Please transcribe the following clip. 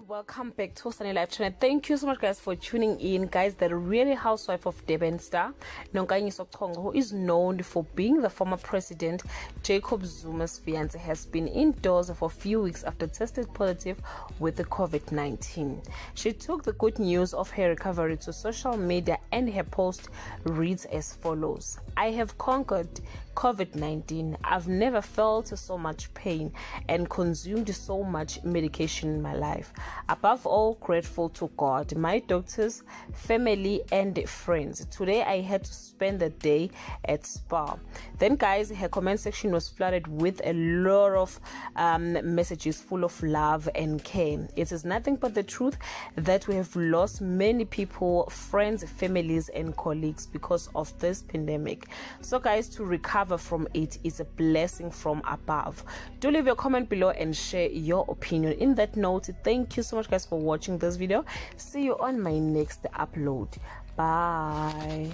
welcome back to Sunny Life channel. Thank you so much guys for tuning in. Guys, the Real Housewife of Durban star Nonkanyiso Chonco, who is known for being the former president Jacob Zuma's fiance, has been indoors for a few weeks after tested positive with the COVID-19. She took the good news of her recovery to social media, and her post reads as follows: "I have conquered COVID-19. I've never felt so much pain and consumed so much medication in my life. Above all, grateful to God, my doctors, family and friends. Today I had to spend the day at spa." Then guys, her comment section was flooded with a lot of messages full of love and care. It is nothing but the truth that we have lost many people, friends, families and colleagues because of this pandemic. So guys, to recover from it is a blessing from above. Do leave your comment below and share your opinion. In that note, thank you so much guys for watching this video. See you on my next upload. Bye.